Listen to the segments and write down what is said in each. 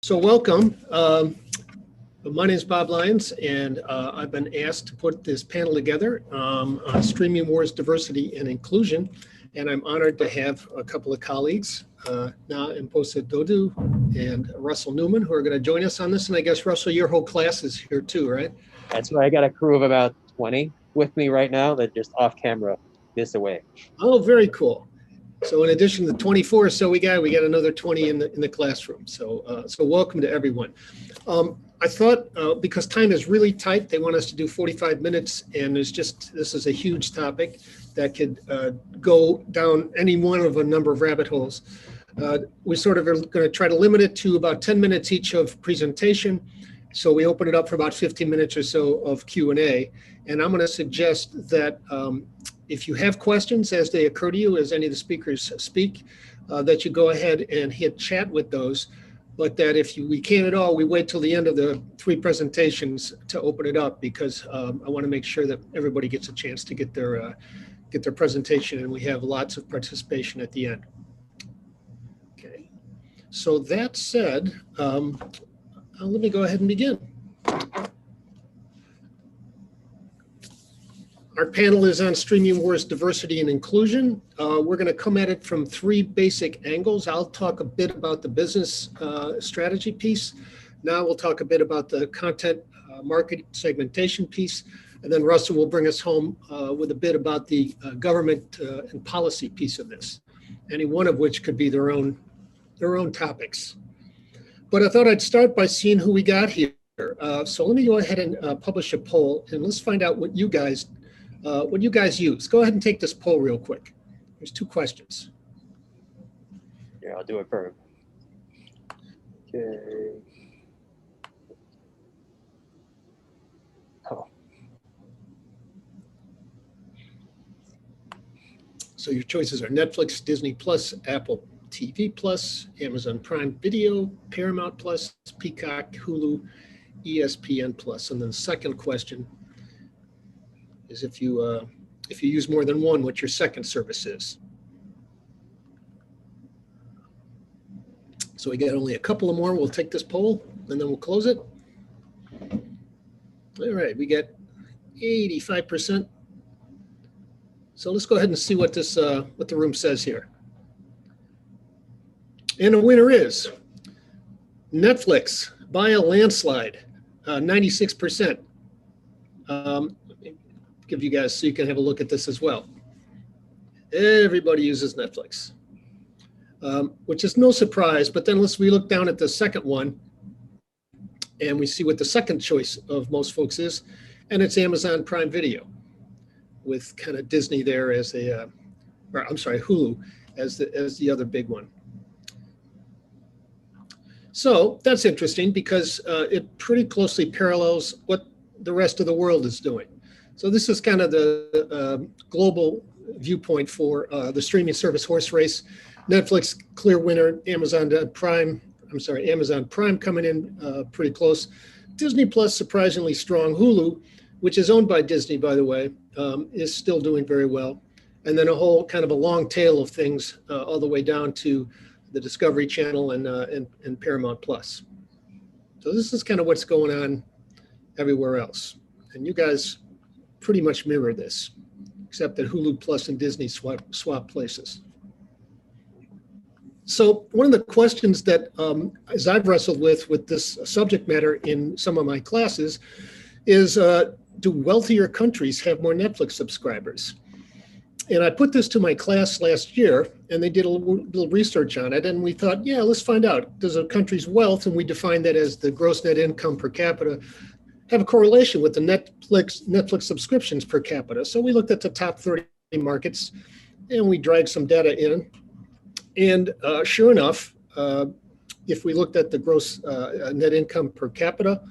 So welcome. My name is Bob Lyons, and I've been asked to put this panel together on streaming wars, diversity, and inclusion. And I'm honored to have a couple of colleagues, Amponsah Dodoo and Russell Newman, who are going to join us on this. And I guess, Russell, your whole class is here too, right? That's right. I got a crew of about 20 with me right now that just off camera this away. Oh, very cool. So in addition to the 24 or so we got another 20 in the classroom. So welcome to everyone. I thought because time is really tight, they want us to do 45 minutes, and this is a huge topic that could go down any one of a number of rabbit holes. We sort of are going to try to limit it to about 10 minutes each of presentation. So we open it up for about 15 minutes or so of Q&A. And I'm going to suggest that if you have questions as they occur to you, as any of the speakers speak, that you go ahead and hit chat with those. But that if we can't at all, we wait till the end of the three presentations to open it up, because I want to make sure that everybody gets a chance to get their presentation, and we have lots of participation at the end. Okay, so that said, let me go ahead and begin. Our panel is on streaming wars, diversity, and inclusion. We're going to come at it from three basic angles. I'll talk a bit about the business strategy piece. Now we'll talk a bit about the content market segmentation piece. And then Russell will bring us home with a bit about the government and policy piece of this, any one of which could be their own topics. But I thought I'd start by seeing who we got here. So let me go ahead and publish a poll, and let's find out what you guys use. Go ahead and take this poll real quick. There's two questions. Yeah, I'll do it for him. Okay. Oh. So your choices are Netflix, Disney Plus, Apple TV Plus, Amazon Prime Video, Paramount Plus, Peacock, Hulu, ESPN Plus. And then the second question is if you use more than one, what your second service is. So we got only a couple of more. We'll take this poll and then we'll close it. All right, we got 85%. So let's go ahead and see what the room says here. And the winner is Netflix by a landslide, 96%. Give you guys so you can have a look at this as well. Everybody uses Netflix, which is no surprise. But then we look down at the second one, and we see what the second choice of most folks is, and it's Amazon Prime Video, with kind of Disney there as Hulu as the other big one. So that's interesting because it pretty closely parallels what the rest of the world is doing. So this is kind of the global viewpoint for the streaming service horse race. Netflix, clear winner. Amazon Prime coming in pretty close. Disney Plus, surprisingly strong. Hulu, which is owned by Disney, by the way, is still doing very well. And then a whole kind of a long tail of things all the way down to the Discovery Channel and Paramount Plus. So this is kind of what's going on everywhere else. And you guys pretty much mirror this, except that Hulu Plus and Disney swap places. So one of the questions that, as I've wrestled with this subject matter in some of my classes, is do wealthier countries have more Netflix subscribers? And I put this to my class last year, and they did a little research on it, and we thought, yeah, let's find out. Does a country's wealth, and we define that as the gross net income per capita, have a correlation with the Netflix subscriptions per capita? So we looked at the top 30 markets, and we dragged some data in. And sure enough, if we looked at the gross net income per capita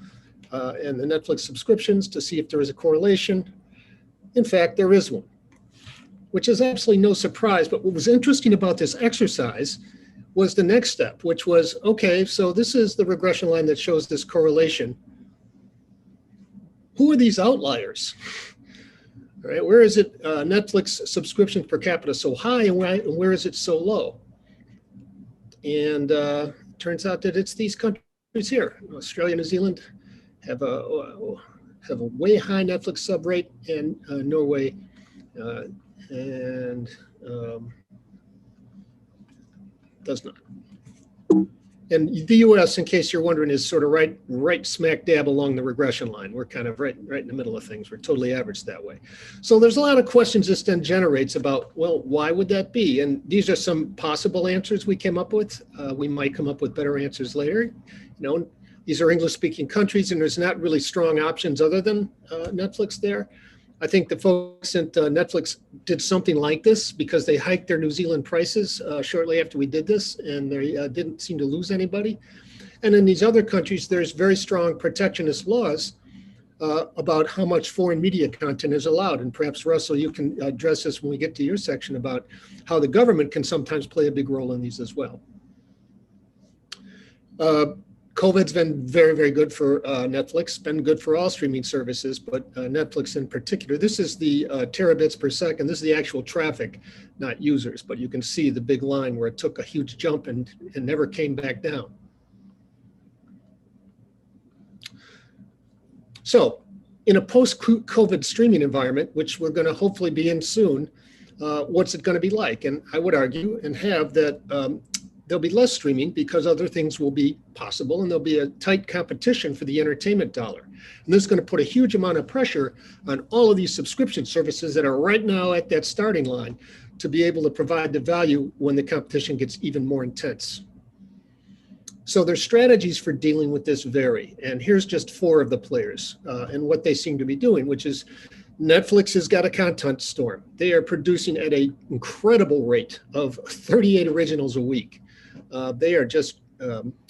and the Netflix subscriptions to see if there is a correlation, in fact, there is one, which is absolutely no surprise. But what was interesting about this exercise was the next step, which was, okay, so this is the regression line that shows this correlation. Who are these outliers? All right, where is it Netflix subscription per capita so high, and where is it so low? And turns out that it's these countries here. Australia, New Zealand have a way high Netflix sub rate, and Norway and does not. And the U.S., in case you're wondering, is sort of right smack dab along the regression line. We're kind of right in the middle of things. We're totally average that way. So there's a lot of questions this then generates about, well, why would that be? And these are some possible answers we came up with. We might come up with better answers later. These are English-speaking countries, and there's not really strong options other than Netflix there. I think the folks at Netflix did something like this because they hiked their New Zealand prices shortly after we did this, and they didn't seem to lose anybody. And in these other countries, there's very strong protectionist laws about how much foreign media content is allowed. And perhaps, Russell, you can address this when we get to your section about how the government can sometimes play a big role in these as well. COVID's been very, very good for Netflix, been good for all streaming services, but Netflix in particular. This is the terabits per second. This is the actual traffic, not users, but you can see the big line where it took a huge jump and never came back down. So in a post-COVID streaming environment, which we're going to hopefully be in soon, what's it going to be like? And I would argue and have that there'll be less streaming because other things will be possible, and there'll be a tight competition for the entertainment dollar. And this is going to put a huge amount of pressure on all of these subscription services that are right now at that starting line to be able to provide the value when the competition gets even more intense. So their strategies for dealing with this vary. And here's just 4 of the players and what they seem to be doing, which is Netflix has got a content storm. They are producing at an incredible rate of 38 originals a week. They are just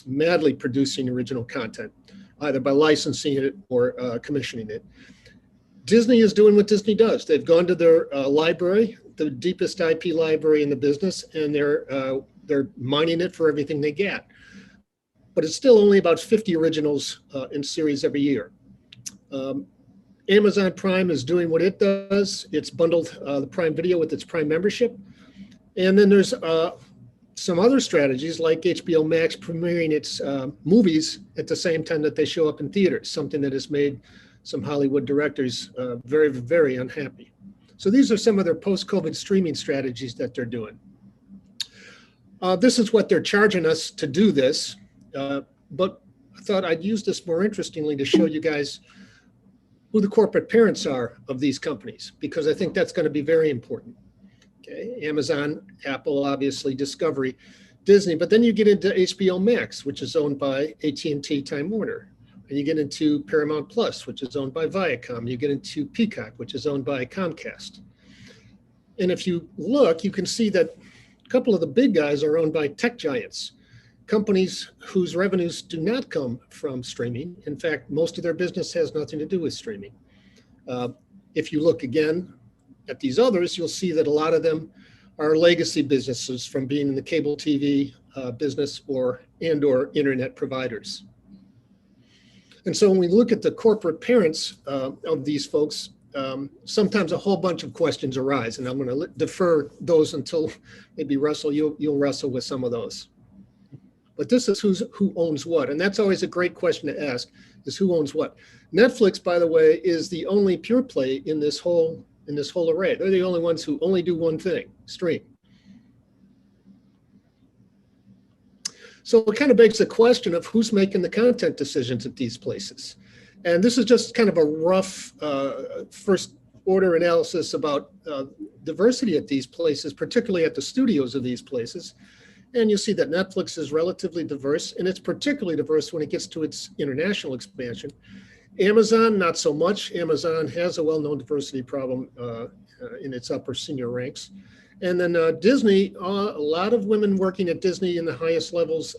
madly producing original content, either by licensing it or commissioning it. Disney is doing what Disney does. They've gone to their library, the deepest IP library in the business, and they're mining it for everything they get. But it's still only about 50 originals in series every year. Amazon Prime is doing what it does. It's bundled the Prime Video with its Prime membership. And then there's some other strategies like HBO Max premiering its movies at the same time that they show up in theaters, something that has made some Hollywood directors very, very unhappy. So these are some of their post-COVID streaming strategies that they're doing. This is what they're charging us to do this, but I thought I'd use this more interestingly to show you guys who the corporate parents are of these companies, because I think that's going to be very important. Okay, Amazon, Apple, obviously, Discovery, Disney, but then you get into HBO Max, which is owned by AT&T Time Warner. And you get into Paramount Plus, which is owned by Viacom. You get into Peacock, which is owned by Comcast. And if you look, you can see that a couple of the big guys are owned by tech giants, companies whose revenues do not come from streaming. In fact, most of their business has nothing to do with streaming. If you look again at these others, you'll see that a lot of them are legacy businesses from being in the cable TV business or internet providers. And so when we look at the corporate parents of these folks, sometimes a whole bunch of questions arise, and I'm going to defer those until maybe Russell, you'll wrestle with some of those. But this is who owns what, and that's always a great question to ask: is who owns what? Netflix, by the way, is the only pure play in this whole array. They're the only ones who only do one thing: stream. So it kind of begs the question of who's making the content decisions at these places. And this is just kind of a rough first order analysis about diversity at these places, particularly at the studios of these places. And you'll see that Netflix is relatively diverse, and it's particularly diverse when it gets to its international expansion. Amazon, not so much. Amazon has a well-known diversity problem in its upper senior ranks. And then Disney, a lot of women working at Disney in the highest levels,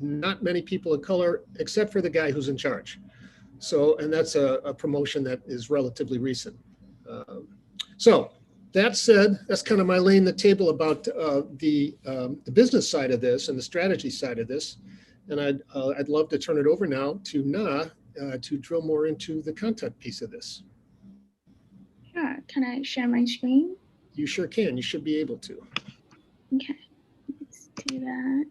not many people of color, except for the guy who's in charge. So, and that's a promotion that is relatively recent. So that said, that's kind of my laying the table about the business side of this and the strategy side of this. And I'd love to turn it over now to Na to drill more into the content piece of this. Sure. Can I share my screen? You sure can. You should be able to. Okay, let's do that.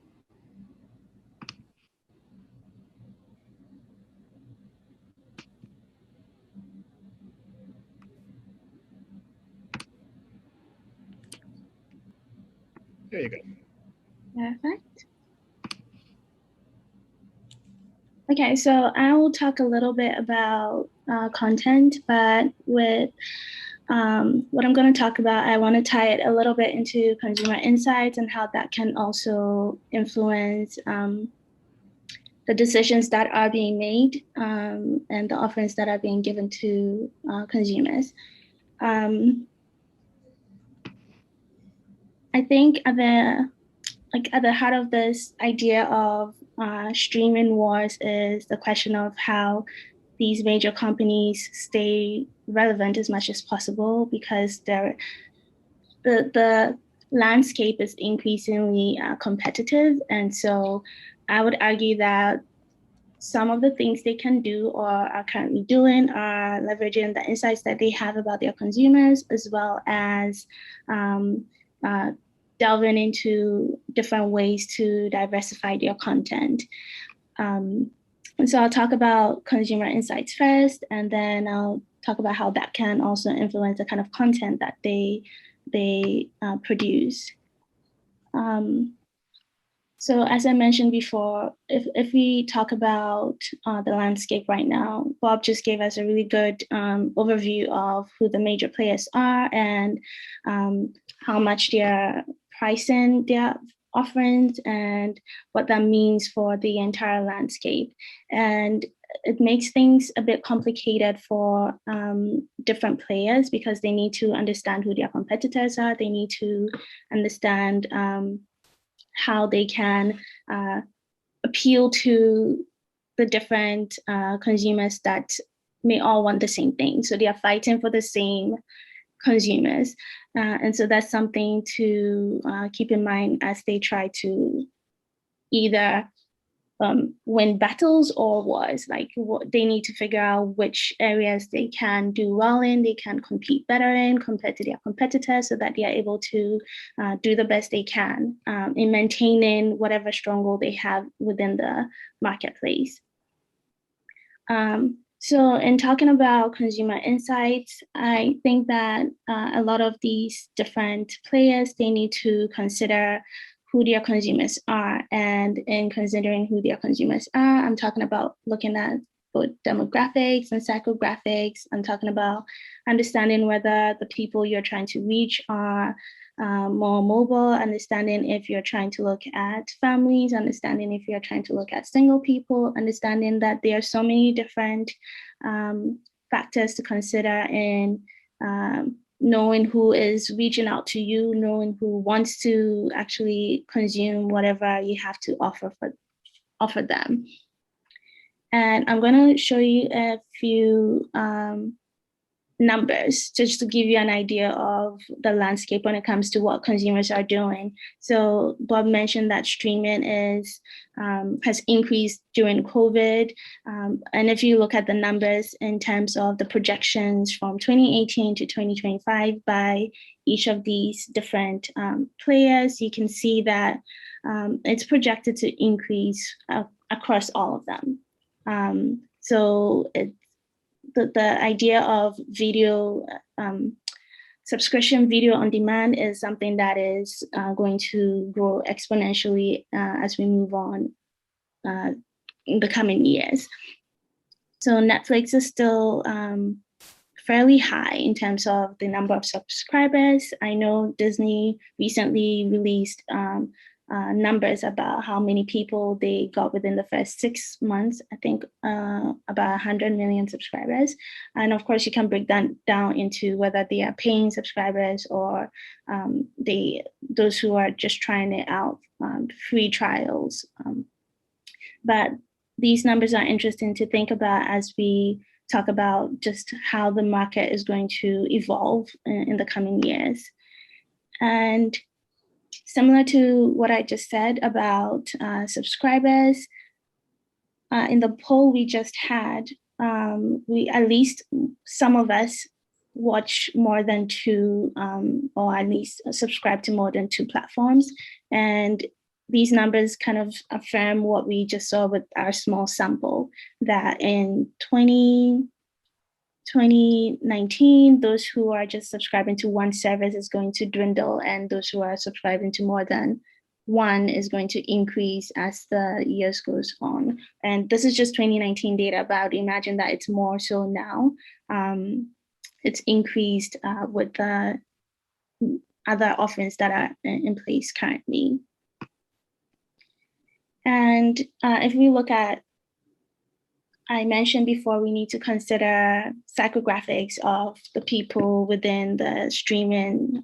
There you go. Perfect. Okay, so I will talk a little bit about content, but with what I'm going to talk about, I want to tie it a little bit into consumer insights and how that can also influence the decisions that are being made and the offerings that are being given to consumers. I think at the heart of this idea of streaming wars is the question of how these major companies stay relevant as much as possible, because the landscape is increasingly competitive. And so I would argue that some of the things they can do or are currently doing are leveraging the insights that they have about their consumers, as well as delving into different ways to diversify their content. And so I'll talk about consumer insights first, and then I'll talk about how that can also influence the kind of content that they produce. So as I mentioned before, if we talk about the landscape right now, Bob just gave us a really good overview of who the major players are and how much they're pricing their offerings and what that means for the entire landscape. And it makes things a bit complicated for different players, because they need to understand who their competitors are. They need to understand how they can appeal to the different consumers that may all want the same thing. So they are fighting for the same consumers. And so that's something to keep in mind as they try to either win battles or wars. Like, they need to figure out which areas they can do well in, they can compete better in compared to their competitors, so that they are able to do the best they can in maintaining whatever stronghold they have within the marketplace. So in talking about consumer insights, I think that a lot of these different players, they need to consider who their consumers are. And in considering who their consumers are, I'm talking about looking at both demographics and psychographics. I'm talking about understanding whether the people you're trying to reach are more mobile, understanding if you're trying to look at families, understanding if you're trying to look at single people, understanding that there are so many different factors to consider in knowing who is reaching out to you, knowing who wants to actually consume whatever you have to offer them. And I'm going to show you a few numbers just to give you an idea of the landscape when it comes to what consumers are doing. So Bob mentioned that streaming has increased during COVID. And if you look at the numbers in terms of the projections from 2018 to 2025 by each of these different players, you can see that it's projected to increase across all of them. So the idea of video subscription video on demand is something that is going to grow exponentially as we move on in the coming years. So Netflix is still fairly high in terms of the number of subscribers. I know Disney recently released numbers about how many people they got within the first 6 months. I think about 100 million subscribers. And of course, you can break that down into whether they are paying subscribers or those who are just trying it out, free trials. But these numbers are interesting to think about as we talk about just how the market is going to evolve in the coming years. And similar to what I just said about subscribers, in the poll we just had, we at least some of us watch more than two, or at least subscribe to more than two platforms. And these numbers kind of affirm what we just saw with our small sample, that in 2019, those who are just subscribing to one service is going to dwindle, and those who are subscribing to more than one is going to increase as the years goes on. And this is just 2019 data, but I would imagine that it's more so now. It's increased with the other offerings that are in place currently. And if we look at, I mentioned before, we need to consider psychographics of the people within the streaming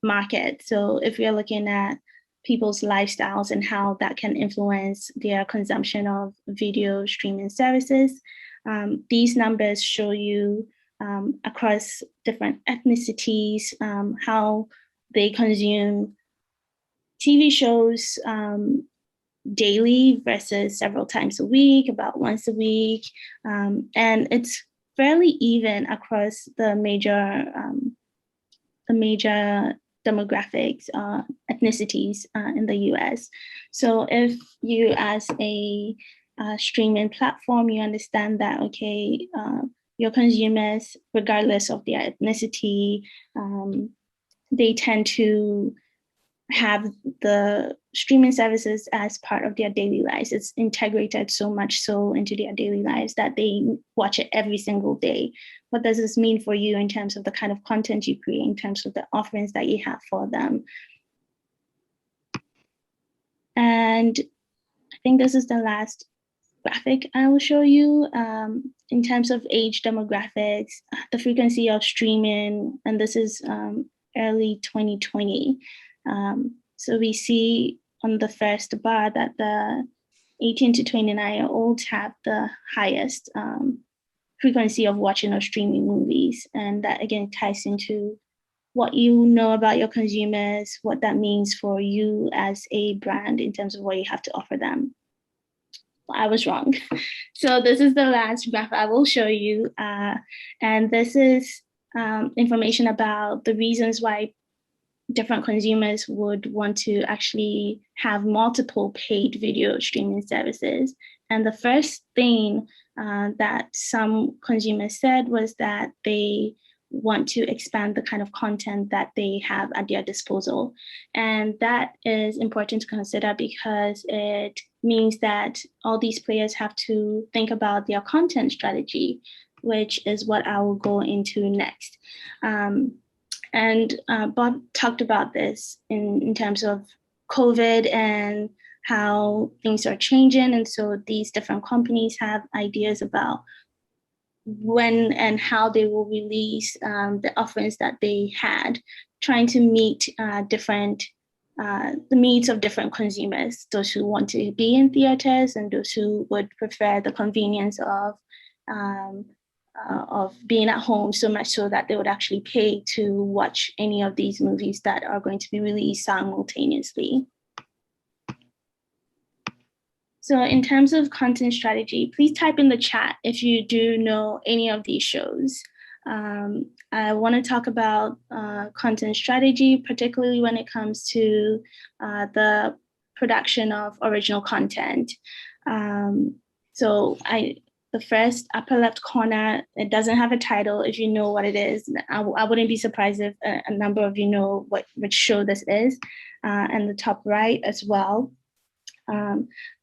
market. So if we are looking at people's lifestyles and how that can influence their consumption of video streaming services, these numbers show you across different ethnicities how they consume TV shows daily versus several times a week, about once a week. And it's fairly even across the major demographics, ethnicities in the US. So if you as a streaming platform, you understand that, okay, your consumers, regardless of their ethnicity, they tend to have the streaming services as part of their daily lives. It's integrated so much so into their daily lives that they watch it every single day. What does this mean for you in terms of the kind of content you create, in terms of the offerings that you have for them? And I think this is the last graphic I will show you. In terms of age demographics, the frequency of streaming, and this is early 2020. So we see on the first bar that the 18 to 29-year-olds have the highest frequency of watching or streaming movies. And that again ties into what you know about your consumers, what that means for you as a brand in terms of what you have to offer them. I was wrong. So this is the last graph I will show you. And this is information about the reasons why different consumers would want to actually have multiple paid video streaming services. And the first thing that some consumers said was that they want to expand the kind of content that they have at their disposal. And that is important to consider because it means that all these players have to think about their content strategy, which is what I will go into next. And Bob talked about this in terms of COVID and how things are changing. And so these different companies have ideas about when and how they will release the offerings that they had, trying to meet the needs of different consumers, those who want to be in theaters and those who would prefer the convenience of being at home, so much so that they would actually pay to watch any of these movies that are going to be released simultaneously. So in terms of content strategy, please type in the chat if you do know any of these shows. I want to talk about content strategy, particularly when it comes to the production of original content. The first upper left corner, it doesn't have a title. If you know what it is, I wouldn't be surprised if a number of you know which show this is, and the top right as well.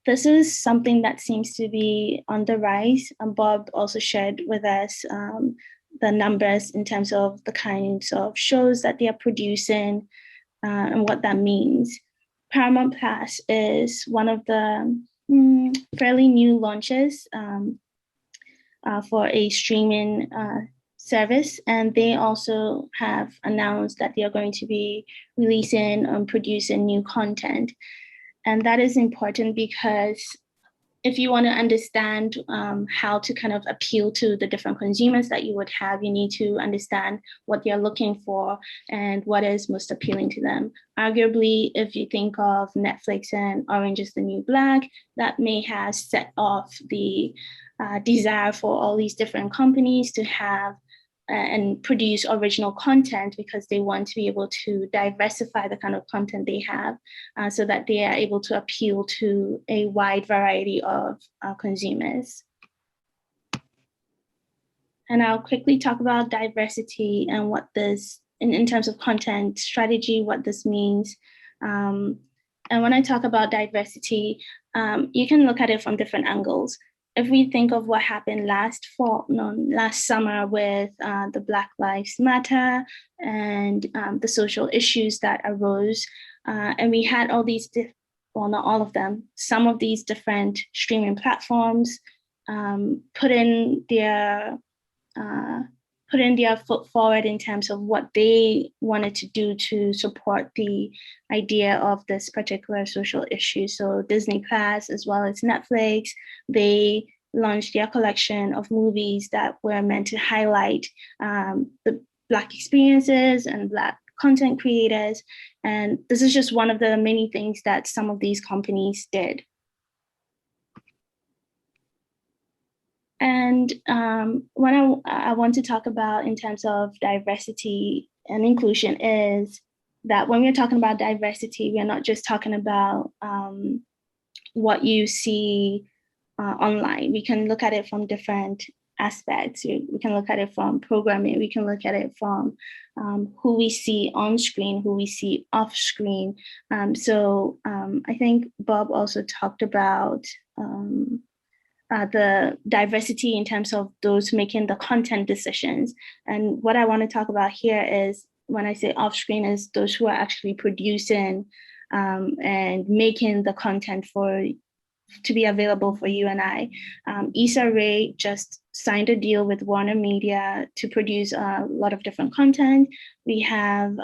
This is something that seems to be on the rise. Bob also shared with us the numbers in terms of the kinds of shows that they are producing and what that means. Paramount Plus is one of the fairly new launches for a streaming service, and they also have announced that they are going to be releasing and producing new content. And that is important because if you want to understand how to kind of appeal to the different consumers that you would have, you need to understand what they're looking for and what is most appealing to them. Arguably, if you think of Netflix and Orange is the New Black, that may have set off the desire for all these different companies to have and produce original content because they want to be able to diversify the kind of content they have so that they are able to appeal to a wide variety of consumers. And I'll quickly talk about diversity and what this, in terms of content strategy, what this means. And when I talk about diversity, you can look at it from different angles. If we think of what happened last summer with the Black Lives Matter and the social issues that arose, and we had all these, well, not all of them, some of these different streaming platforms put in their foot forward in terms of what they wanted to do to support the idea of this particular social issue. So Disney Plus, as well as Netflix, they launched their collection of movies that were meant to highlight the Black experiences and Black content creators. And this is just one of the many things that some of these companies did. And what I want to talk about in terms of diversity and inclusion is that when we're talking about diversity, we're not just talking about what you see online. We can look at it from different aspects. We can look at it from programming. We can look at it from who we see on screen, who we see off screen. So I think Bob also talked about the diversity in terms of those making the content decisions. And what I want to talk about here is, when I say off screen, is those who are actually producing and making the content to be available for you and I. Issa Rae just signed a deal with Warner Media to produce a lot of different content. We have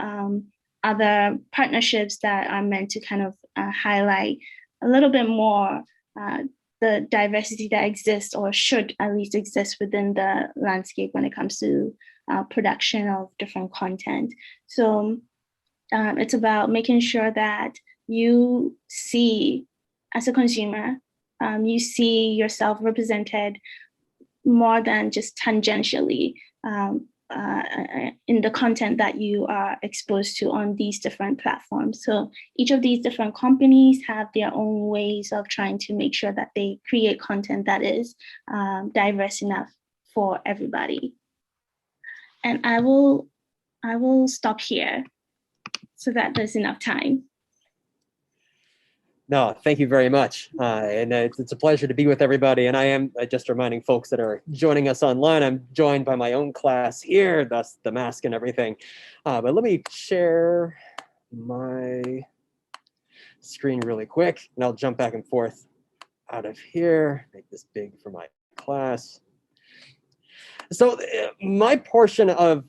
other partnerships that are meant to kind of highlight a little bit more the diversity that exists, or should at least exist, within the landscape when it comes to production of different content. So it's about making sure that you see, as a consumer, you see yourself represented more than just tangentially in the content that you are exposed to on these different platforms. So each of these different companies have their own ways of trying to make sure that they create content that is diverse enough for everybody. And I will stop here so that there's enough time. No, thank you very much. And it's a pleasure to be with everybody. And I am just reminding folks that are joining us online, I'm joined by my own class here, thus the mask and everything. But let me share my screen really quick, and I'll jump back and forth out of here, make this big for my class. So my portion of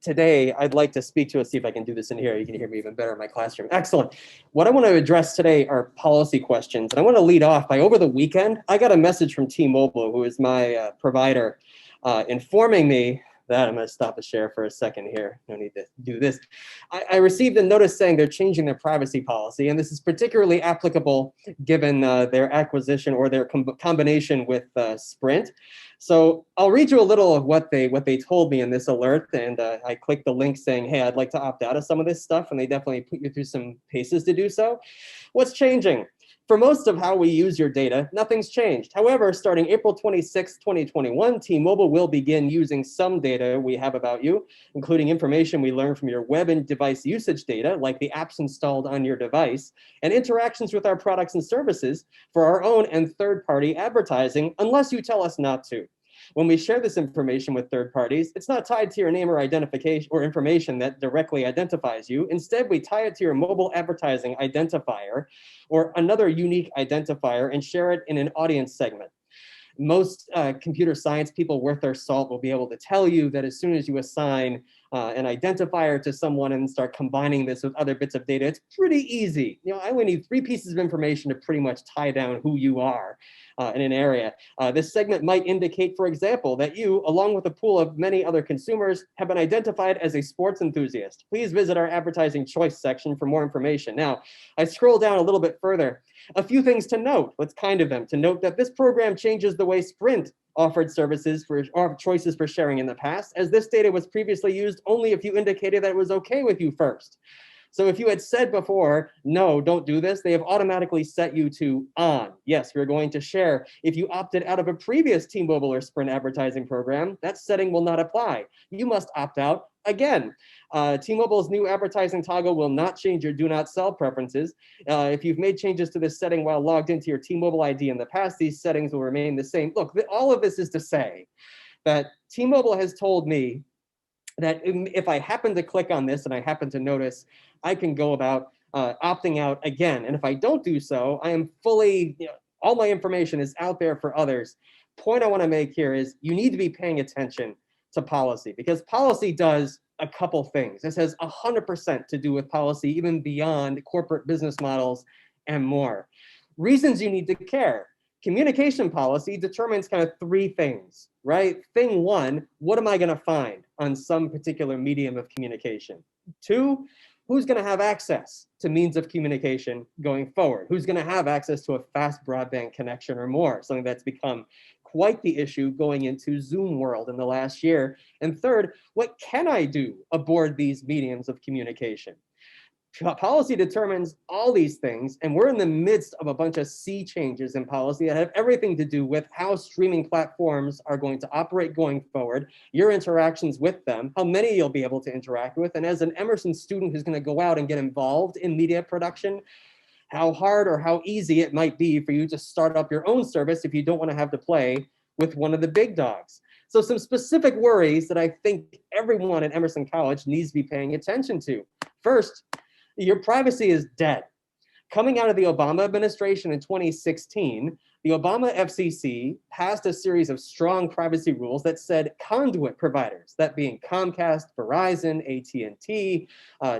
today, I'd like to speak to, let's see if I can do this in here. You can hear me even better in my classroom. Excellent. What I want to address today are policy questions. And I want to lead off by, over the weekend, I got a message from T-Mobile, who is my provider, informing me that, I'm going to stop the share for a second here. No need to do this. I received a notice saying they're changing their privacy policy, and this is particularly applicable given their acquisition or their combination with Sprint. So I'll read you a little of what they told me in this alert, and I clicked the link saying, hey, I'd like to opt out of some of this stuff, and they definitely put you through some paces to do so. What's changing? For most of how we use your data, nothing's changed. However, starting April 26, 2021, T-Mobile will begin using some data we have about you, including information we learn from your web and device usage data, like the apps installed on your device, and interactions with our products and services for our own and third-party advertising, unless you tell us not to. When we share this information with third parties, it's not tied to your name or identification or information that directly identifies you. Instead, we tie it to your mobile advertising identifier or another unique identifier and share it in an audience segment. Most computer science people worth their salt will be able to tell you that as soon as you assign an identifier to someone and start combining this with other bits of data, it's pretty easy. You know, I only need 3 pieces of information to pretty much tie down who you are in an area. This segment might indicate, for example, that you, along with a pool of many other consumers, have been identified as a sports enthusiast. Please visit our advertising choice section for more information. Now, I scroll down a little bit further. A few things to note. What's kind of them? To note that this program changes the way Sprint offered services or choices for sharing in the past, as this data was previously used only if you indicated that it was okay with you first. So if you had said before, no, don't do this, they have automatically set you to on. Yes, we're going to share. If you opted out of a previous T-Mobile or Sprint advertising program, that setting will not apply. You must opt out again. T-Mobile's new advertising toggle will not change your do not sell preferences. If you've made changes to this setting while logged into your T-Mobile ID in the past, these settings will remain the same. Look, all of this is to say that T-Mobile has told me that if I happen to click on this and I happen to notice, I can go about opting out again. And if I don't do so, I am fully, all my information is out there for others. Point I want to make here is you need to be paying attention to policy, because policy does a couple things. This has 100% to do with policy, even beyond corporate business models and more. Reasons you need to care. Communication policy determines kind of three things, right? Thing one, what am I going to find on some particular medium of communication? Two, who's going to have access to means of communication going forward? Who's going to have access to a fast broadband connection or more? Something that's become quite the issue going into Zoom world in the last year. And third, what can I do aboard these mediums of communication? Policy determines all these things, and we're in the midst of a bunch of sea changes in policy that have everything to do with how streaming platforms are going to operate going forward, your interactions with them, how many you'll be able to interact with, and as an Emerson student who's going to go out and get involved in media production, how hard or how easy it might be for you to start up your own service if you don't want to have to play with one of the big dogs. So some specific worries that I think everyone at Emerson College needs to be paying attention to. First, your privacy is dead. Coming out of the Obama administration in 2016, the Obama FCC passed a series of strong privacy rules that said conduit providers, that being Comcast, Verizon, AT&T,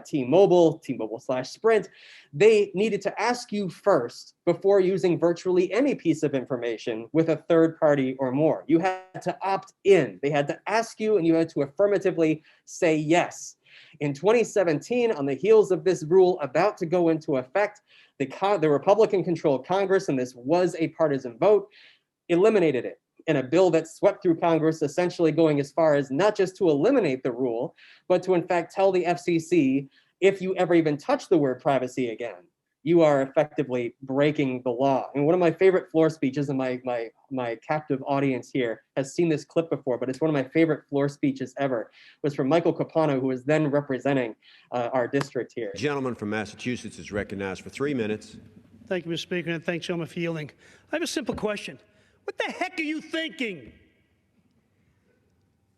T-Mobile, T-Mobile/Sprint, they needed to ask you first before using virtually any piece of information with a third party or more. You had to opt in. They had to ask you, and you had to affirmatively say yes. In 2017, on the heels of this rule about to go into effect, the Republican-controlled Congress, and this was a partisan vote, eliminated it in a bill that swept through Congress, essentially going as far as not just to eliminate the rule, but to in fact tell the FCC, if you ever even touch the word privacy again, you are effectively breaking the law. And one of my favorite floor speeches, and my captive audience here has seen this clip before, but it's one of my favorite floor speeches ever, was from Michael Capano, who was then representing our district here. Gentleman from Massachusetts is recognized for 3 minutes. Thank you, Mr. Speaker, and thanks, gentlemen, for yielding. I have a simple question. What the heck are you thinking?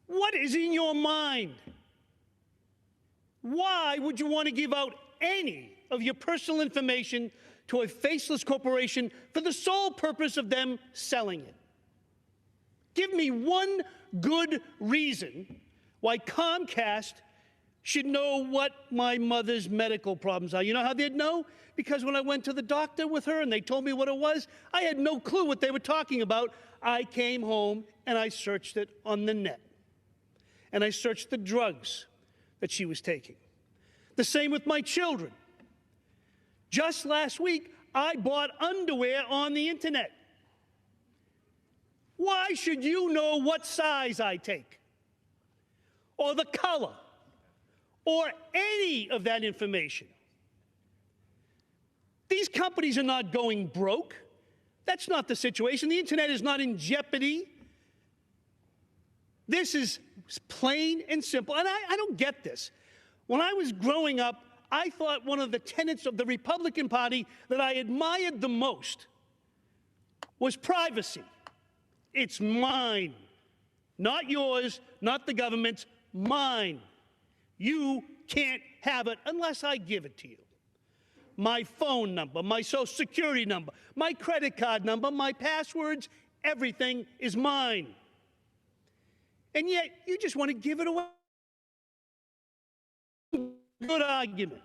What is in your mind? Why would you want to give out any of your personal information to a faceless corporation for the sole purpose of them selling it? Give me one good reason why Comcast should know what my mother's medical problems are. You know how they'd know? Because when I went to the doctor with her and they told me what it was, I had no clue what they were talking about. I came home and I searched it on the net. And I searched the drugs that she was taking. The same with my children. Just last week, I bought underwear on the internet. Why should you know what size I take, or the color, or any of that information? These companies are not going broke. That's not the situation. The internet is not in jeopardy. This is plain and simple. And I don't get this. When I was growing up, I thought one of the tenets of the Republican Party that I admired the most was privacy. It's mine, not yours, not the government's, mine. You can't have it unless I give it to you. My phone number, my social security number, my credit card number, my passwords, everything is mine. And yet, you just want to give it away. Good argument.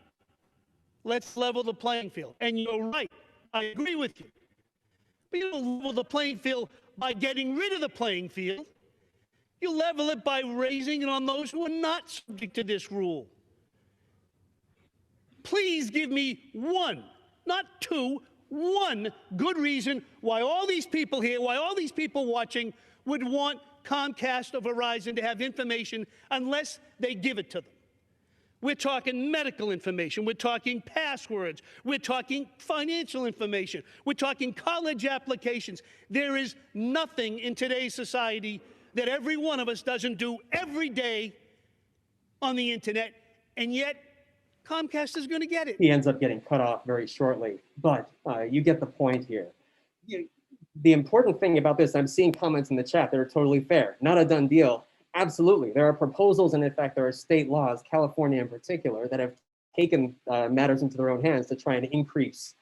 Let's level the playing field. And you're right. I agree with you. But you don't level the playing field by getting rid of the playing field. You level it by raising it on those who are not subject to this rule. Please give me one, not two, one good reason why all these people here, why all these people watching would want Comcast or Verizon to have information unless they give it to them. We're talking medical information. We're talking passwords. We're talking financial information. We're talking college applications. There is nothing in today's society that every one of us doesn't do every day on the internet, and yet Comcast is going to get it. He ends up getting cut off very shortly, but you get the point here. The important thing about this, I'm seeing comments in the chat that are totally fair. Not a done deal. Absolutely. There are proposals, and in fact, there are state laws, California in particular, that have taken matters into their own hands to try and increase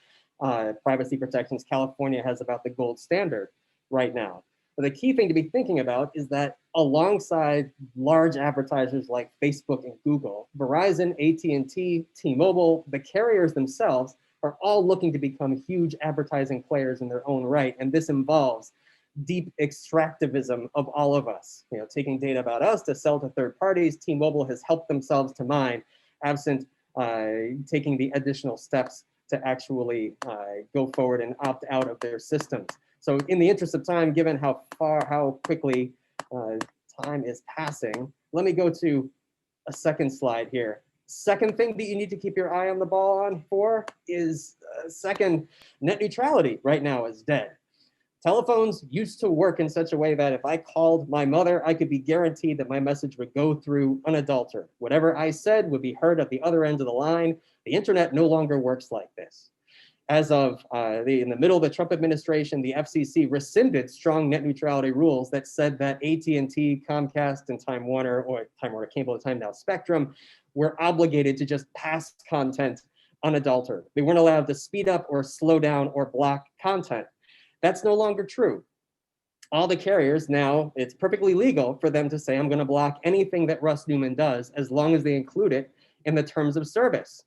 privacy protections. California has about the gold standard right now. But the key thing to be thinking about is that alongside large advertisers like Facebook and Google, Verizon, AT&T, T-Mobile, the carriers themselves are all looking to become huge advertising players in their own right. And this involves deep extractivism of all of us, taking data about us to sell to third parties. T-Mobile has helped themselves to mine, absent taking the additional steps to actually go forward and opt out of their systems. So in the interest of time, given how quickly time is passing, let me go to a second slide here. Second thing that you need to keep your eye on the ball on for is second, net neutrality right now is dead. Telephones used to work in such a way that if I called my mother, I could be guaranteed that my message would go through unadulterated. Whatever I said would be heard at the other end of the line. The internet no longer works like this. As of in the middle of the Trump administration, the FCC rescinded strong net neutrality rules that said that AT&T, Comcast, and Time Warner, or Time Warner Cable at the time now Spectrum, were obligated to just pass content unadulterated. They weren't allowed to speed up or slow down or block content. That's no longer true. All the carriers now, it's perfectly legal for them to say, I'm going to block anything that Russ Newman does as long as they include it in the terms of service.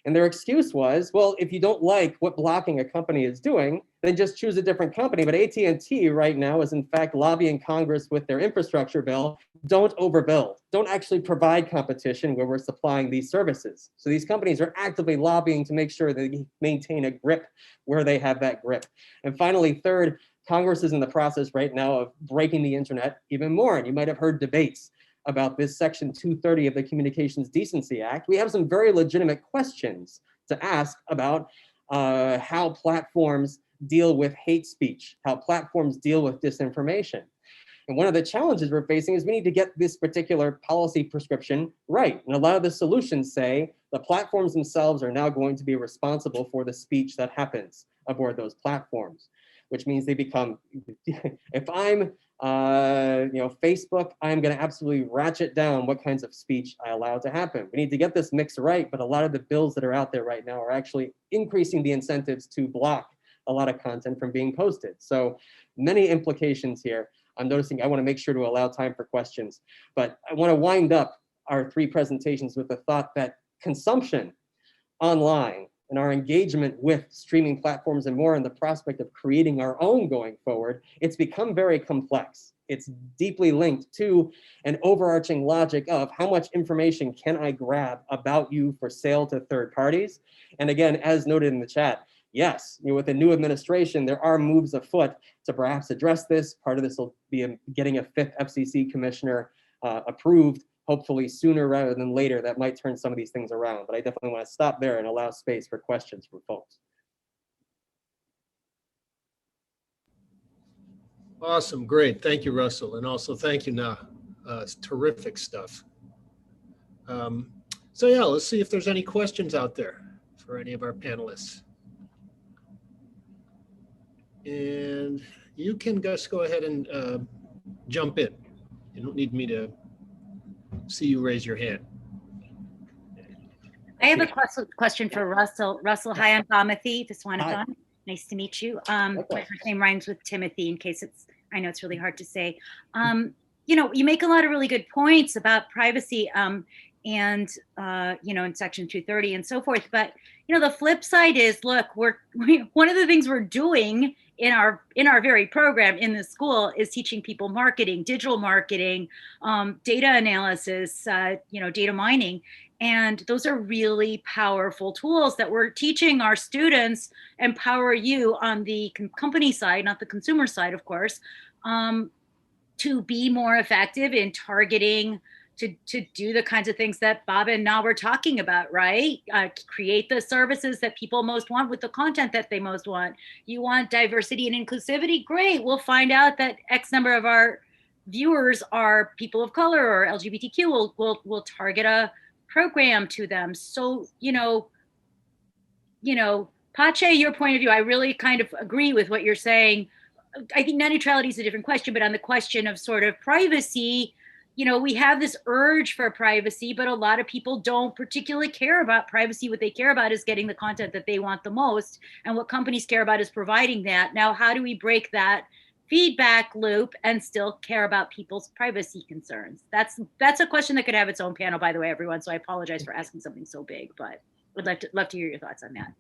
And their excuse was, well, if you don't like what blocking a company is doing, then just choose a different company. But AT&T right now is in fact lobbying Congress with their infrastructure bill. Don't overbuild. Don't actually provide competition where we're supplying these services. So these companies are actively lobbying to make sure they maintain a grip where they have that grip. And finally, third, Congress is in the process right now of breaking the internet even more. And you might have heard debates about this Section 230 of the Communications Decency Act. We have some very legitimate questions to ask about how platforms deal with hate speech, how platforms deal with disinformation. And one of the challenges we're facing is we need to get this particular policy prescription right. And a lot of the solutions say the platforms themselves are now going to be responsible for the speech that happens aboard those platforms, which means they become, if I'm Facebook, I'm going to absolutely ratchet down what kinds of speech I allow to happen. We need to get this mix right, but a lot of the bills that are out there right now are actually increasing the incentives to block a lot of content from being posted. So many implications here. I'm noticing I want to make sure to allow time for questions, but I want to wind up our three presentations with the thought that consumption online and our engagement with streaming platforms and more, and the prospect of creating our own going forward, it's become very complex. It's deeply linked to an overarching logic of how much information can I grab about you for sale to third parties? And again, as noted in the chat, yes, with the new administration, there are moves afoot to perhaps address this. Part of this will be getting a fifth FCC commissioner approved, hopefully sooner rather than later. That might turn some of these things around, but I definitely want to stop there and allow space for questions from folks. Awesome, great. Thank you, Russell. And also thank you, Nah. It's terrific stuff. So yeah, let's see if there's any questions out there for any of our panelists. And you can just go ahead and jump in. You don't need me to see you raise your hand. I have a question for Russell. Russell, hi, I'm Bamathi Viswanathan. Nice to meet you. My first name rhymes with Timothy, in case I know it's really hard to say. You make a lot of really good points about privacy and, in Section 230 and so forth. But, the flip side is, look, one of the things we're doing in our very program in the school is teaching people marketing, digital marketing, data analysis, data mining. And those are really powerful tools that we're teaching our students, empower you on the company side, not the consumer side, of course, to be more effective in targeting to do the kinds of things that Bob and Na were talking about, right? Create the services that people most want with the content that they most want. You want diversity and inclusivity? Great. We'll find out that X number of our viewers are people of color or LGBTQ. We'll target a program to them. So, Pache, your point of view, I really kind of agree with what you're saying. I think net neutrality is a different question, but on the question of sort of privacy, we have this urge for privacy, but a lot of people don't particularly care about privacy. What they care about is getting the content that they want the most. And what companies care about is providing that. Now, how do we break that feedback loop and still care about people's privacy concerns? That's a question that could have its own panel, by the way, everyone. So I apologize for asking something so big, but I'd love to hear your thoughts on that.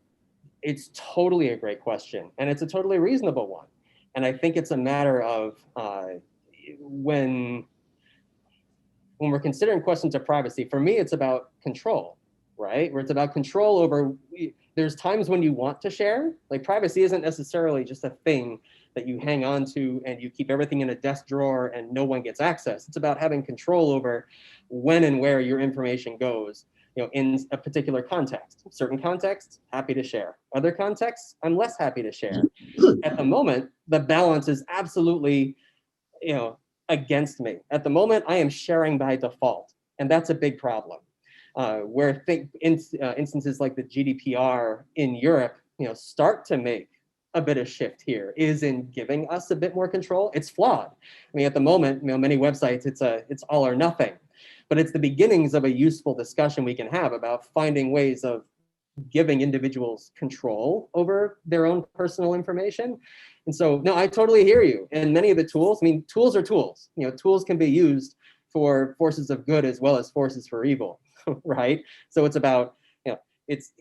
It's totally a great question, and it's a totally reasonable one. And I think it's a matter of when we're considering questions of privacy, for me, it's about control, right? Where it's about control over, there's times when you want to share, like privacy isn't necessarily just a thing that you hang on to and you keep everything in a desk drawer and no one gets access. It's about having control over when and where your information goes, in a particular context. Certain contexts, happy to share. Other contexts, I'm less happy to share. At the moment, the balance is absolutely, against me. At the moment, I am sharing by default, and that's a big problem. Where instances like the GDPR in Europe, start to make a bit of shift here is in giving us a bit more control. It's flawed. I mean, at the moment, many websites, it's all or nothing, but it's the beginnings of a useful discussion we can have about finding ways of giving individuals control over their own personal information. And so, no, I totally hear you. And many of the tools, tools are tools. Tools can be used for forces of good as well as forces for evil, right? So it's about, it's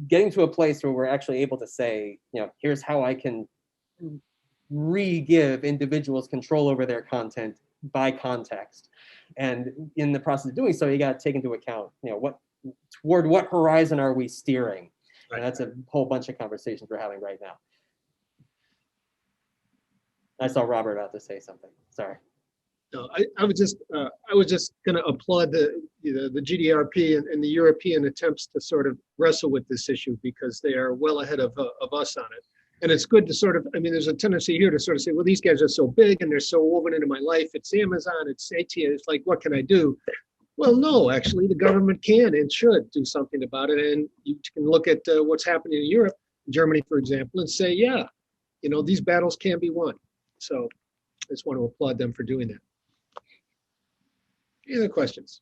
getting to a place where we're actually able to say, here's how I can re-give individuals control over their content by context. And in the process of doing so, you got to take into account, toward what horizon are we steering? And that's a whole bunch of conversations we're having right now. I saw Robert out to say something. Sorry. No, I was just going to applaud the GDRP and the European attempts to sort of wrestle with this issue, because they are well ahead of us on it. And it's good to sort of, there's a tendency here to sort of say, well, these guys are so big and they're so woven into my life. It's Amazon, it's AT&T, it's like, what can I do? Well, no, actually, the government can and should do something about it. And you can look at what's happening in Europe, Germany, for example, and say, yeah, these battles can be won. So I just want to applaud them for doing that. Any other questions?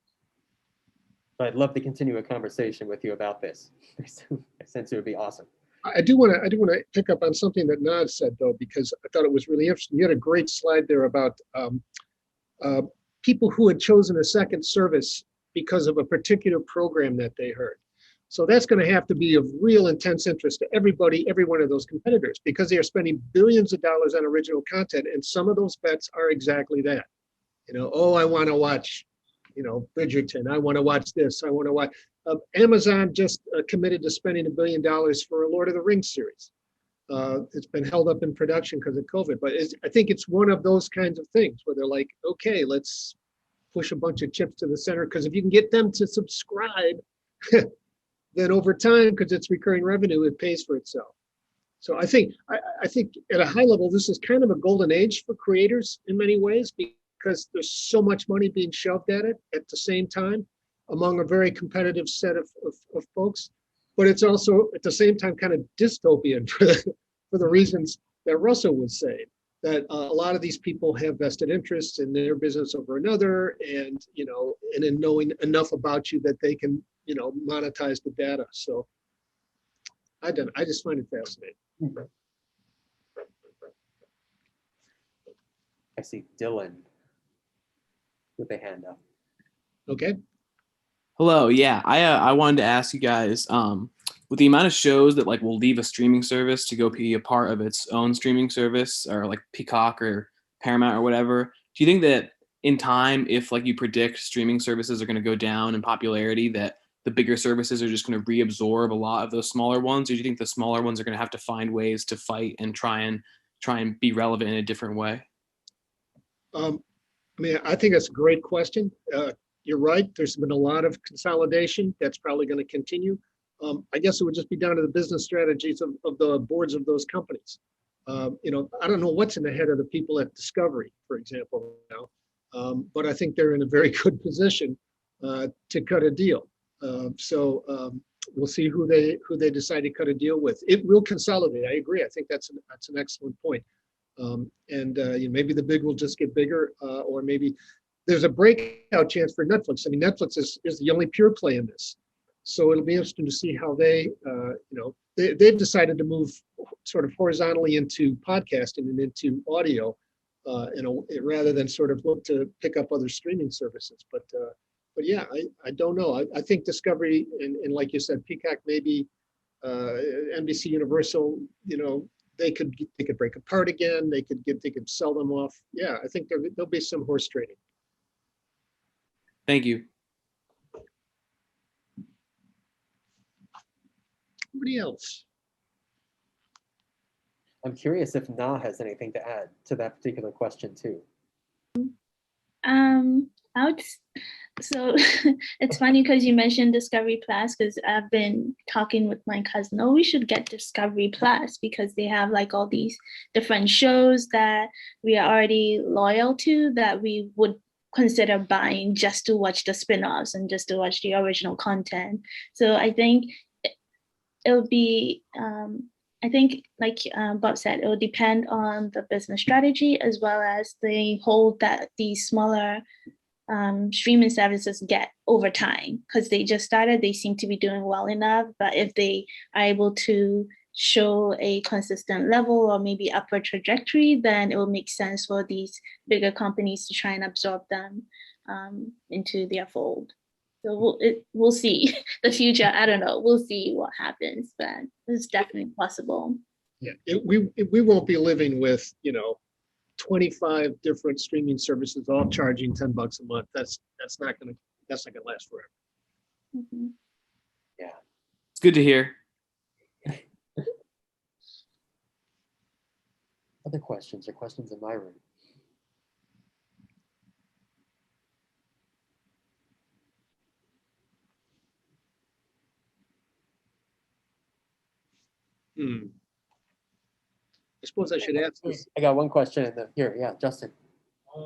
I'd love to continue a conversation with you about this. I sense it would be awesome. I do want to pick up on something that Nad said, though, because I thought it was really interesting. You had a great slide there about people who had chosen a second service because of a particular program that they heard. So that's going to have to be of real intense interest to everybody, every one of those competitors, because they are spending billions of dollars on original content, and some of those bets are exactly that. I want to watch, Bridgerton. I want to watch this. I want to watch. Amazon just committed to spending $1 billion for a Lord of the Rings series. It's been held up in production because of COVID, but I think it's one of those kinds of things where they're like, okay, let's push a bunch of chips to the center, because if you can get them to subscribe, then over time, because it's recurring revenue, it pays for itself. So I think at a high level, this is kind of a golden age for creators in many ways, because there's so much money being shoved at it at the same time among a very competitive set of folks. But it's also at the same time kind of dystopian for the reasons that Russell was saying, that a lot of these people have vested interests in their business over another, and and in knowing enough about you that they can monetize the data. So I just find it fascinating. I see Dylan with a hand up. Okay. Hello. Yeah, I wanted to ask you guys, with the amount of shows that will leave a streaming service to go be a part of its own streaming service, or like Peacock or Paramount or whatever, do you think that in time, if you predict streaming services are going to go down in popularity, that the bigger services are just going to reabsorb a lot of those smaller ones? Or do you think the smaller ones are going to have to find ways to fight and try and be relevant in a different way? I think that's a great question. you're right. There's been a lot of consolidation. That's probably going to continue. I guess it would just be down to the business strategies of the boards of those companies. I don't know what's in the head of the people at Discovery, for example, now, but I think they're in a very good position to cut a deal. We'll see who they decide to cut a deal with. It will consolidate. I agree. I think that's an excellent point. Maybe the big will just get bigger, or maybe there's a breakout chance for Netflix. I mean, Netflix is the only pure play in this. So it'll be interesting to see how they've decided to move sort of horizontally into podcasting and into audio, rather than sort of look to pick up other streaming services. But yeah, I don't know. I think Discovery and like you said, Peacock, maybe NBC Universal, they could break apart again. They could sell them off. Yeah, I think there'll be some horse trading. Thank you. Anybody else? I'm curious if Na has anything to add to that particular question too. So it's funny because you mentioned Discovery Plus, because I've been talking with my cousin, we should get Discovery Plus because they have like all these different shows that we are already loyal to that we would consider buying just to watch the spin-offs and just to watch the original content. So I think it'll be, like Bob said, it will depend on the business strategy as well as the hold that these smaller streaming services get over time, because they just started. They seem to be doing well enough, but if they are able to show a consistent level or maybe upward trajectory, then it will make sense for these bigger companies to try and absorb them into their fold. So we'll see the future. I don't know. We'll see what happens, but it's definitely possible. Yeah, we won't be living with 25 different streaming services all charging $10 a month. That's not gonna last forever. Mm-hmm. Yeah, it's good to hear. Other questions or questions in my room? I suppose I should ask this. I got one question in here. Yeah, Justin. I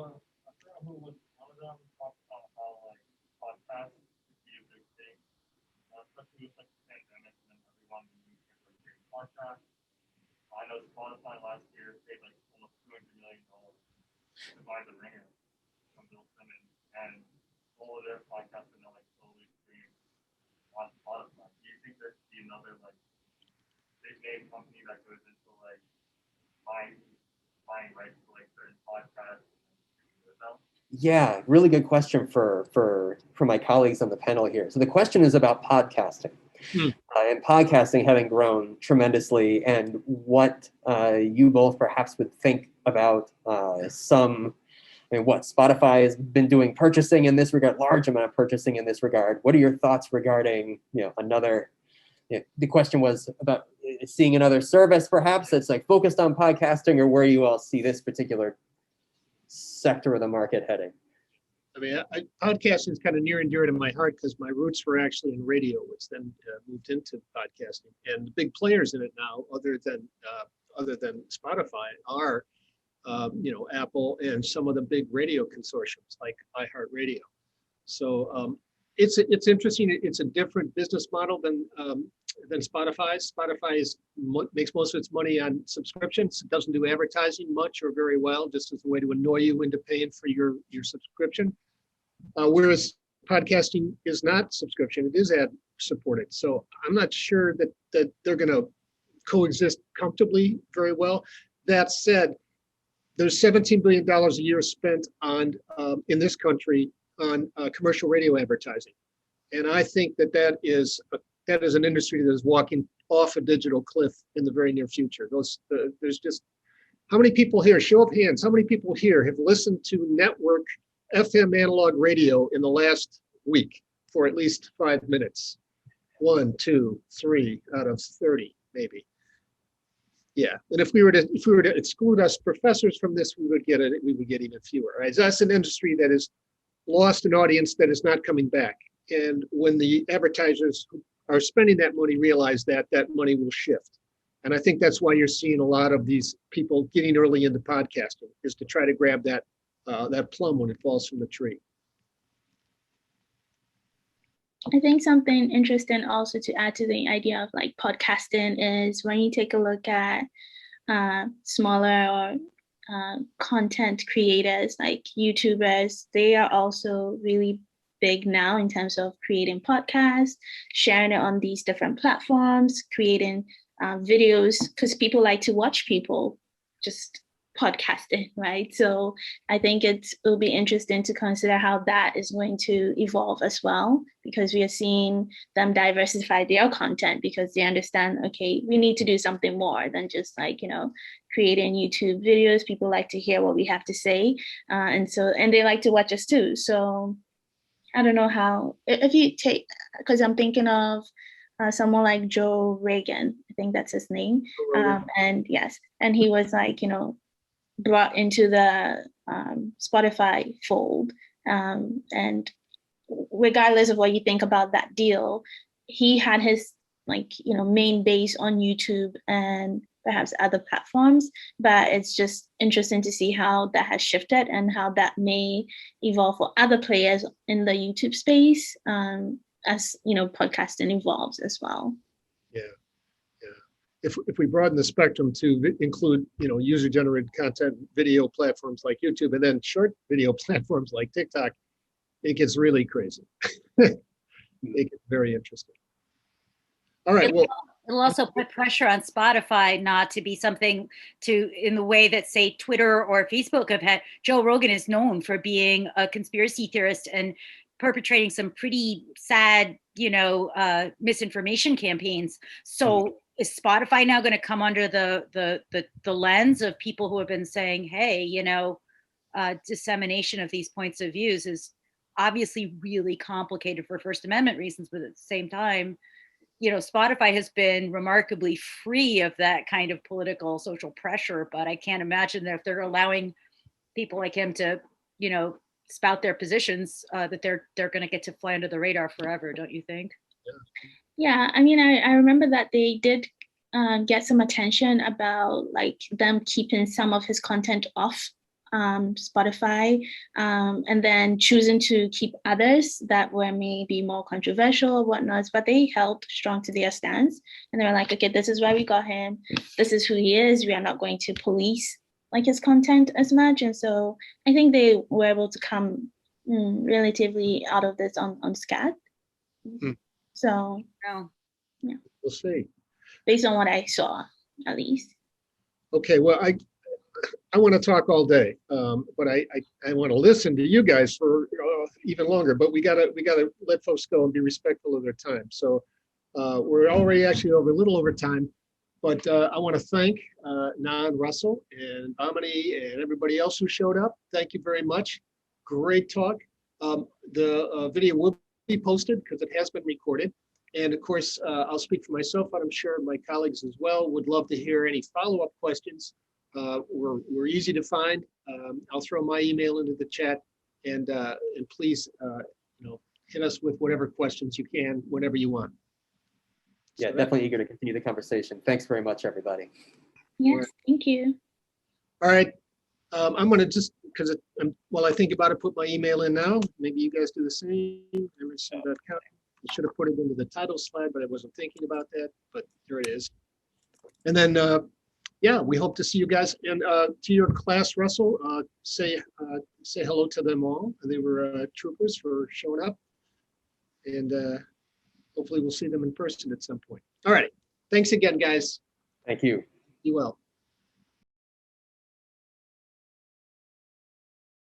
know Spotify last year paid like almost $200 million to buy the Ringer from Bill Simmons, and all of their podcasts are now like totally streamed on Spotify. Do you think there'd be another like big name company that goes into like buying rights to like certain podcasts? Yeah, really good question for my colleagues on the panel here. So the question is about podcasting. And podcasting having grown tremendously, and what you both perhaps would think about what Spotify has been doing purchasing in this regard, large amount of purchasing in this regard. What are your thoughts regarding the question was about seeing another service perhaps that's like focused on podcasting, or where you all see this particular sector of the market heading? I mean, podcasting is kind of near and dear to my heart because my roots were actually in radio, which then moved into podcasting. And the big players in it now, other than Spotify, are Apple and some of the big radio consortiums like iHeartRadio. So it's interesting. It's a different business model than Spotify. Spotify makes most of its money on subscriptions. It doesn't do advertising much or very well, just as a way to annoy you into paying for your subscription. Whereas podcasting is not subscription, it is ad supported. So I'm not sure that they're going to coexist comfortably very well. That said, there's $17 billion a year spent on in this country on commercial radio advertising, and I think that is an industry that is walking off a digital cliff in the very near future. There's just, how many people here, show of hands, how many people here have listened to network FM analog radio in the last week for at least 5 minutes? 1, 2, 3 out of 30, maybe. Yeah, and if we were to exclude us professors from this, we would get even fewer. Right? So that's an industry that is lost an audience that is not coming back. And when the advertisers who are spending that money realize that, that money will shift. And I think that's why you're seeing a lot of these people getting early into podcasting, is to try to grab that that plum when it falls from the tree. I think something interesting also to add to the idea of like podcasting is when you take a look at smaller or content creators like YouTubers, they are also really big now in terms of creating podcasts, sharing it on these different platforms, creating videos, because people like to watch people just podcasting, right? So I think it'll be interesting to consider how that is going to evolve as well, because we are seeing them diversify their content because they understand, okay, we need to do something more than just like, creating YouTube videos. People like to hear what we have to say. And they like to watch us too. So I don't know how, if you take, because I'm thinking of someone like Joe Rogan, I think that's his name. And yes, and he was like, brought into the Spotify fold. And regardless of what you think about that deal, he had his main base on YouTube and perhaps other platforms, but it's just interesting to see how that has shifted and how that may evolve for other players in the YouTube space as podcasting evolves as well. Yeah. If we broaden the spectrum to include, user-generated content, video platforms like YouTube, and then short video platforms like TikTok, it gets really crazy. It gets very interesting. All right. Well, it'll also put pressure on Spotify not to be something in the way that, say, Twitter or Facebook have had. Joe Rogan is known for being a conspiracy theorist and perpetrating some pretty sad, misinformation campaigns. So is Spotify now going to come under the lens of people who have been saying, hey, dissemination of these points of views is obviously really complicated for First Amendment reasons, but at the same time, Spotify has been remarkably free of that kind of political social pressure, but I can't imagine that if they're allowing people like him to, spout their positions, that they're going to get to fly under the radar forever, don't you think? Yeah, I mean, I remember that they did get some attention about like them keeping some of his content off Spotify, and then choosing to keep others that were maybe more controversial or whatnot, but they held strong to their stance, and they were like, okay, this is why we got him, this is who he is, we are not going to police like his content as much. And so I think they were able to come relatively out of this unscathed. So yeah, we'll see. Based on what I saw, at least. Okay, well, I want to talk all day, but I want to listen to you guys for even longer. But we gotta let folks go and be respectful of their time. So we're already actually a little over time. But I want to thank Nan, Russell, and Amity, and everybody else who showed up. Thank you very much. Great talk. The video will be posted because it has been recorded. And of course, I'll speak for myself, but I'm sure my colleagues as well would love to hear any follow-up questions. We're easy to find. I'll throw my email into the chat, and please, hit us with whatever questions you can, whenever you want. Yeah, definitely eager to continue the conversation. Thanks very much, everybody. Yes, thank you. All right. I'm going to just, because while I think about it, put my email in now. Maybe you guys do the same. Emerson.com. I should have put it into the title slide, but I wasn't thinking about that. But here it is. And then, yeah, we hope to see you guys. And to your class, Russell, say hello to them all. They were troopers for showing up. And hopefully we'll see them in person at some point. All right. Thanks again, guys. Thank you. Be well.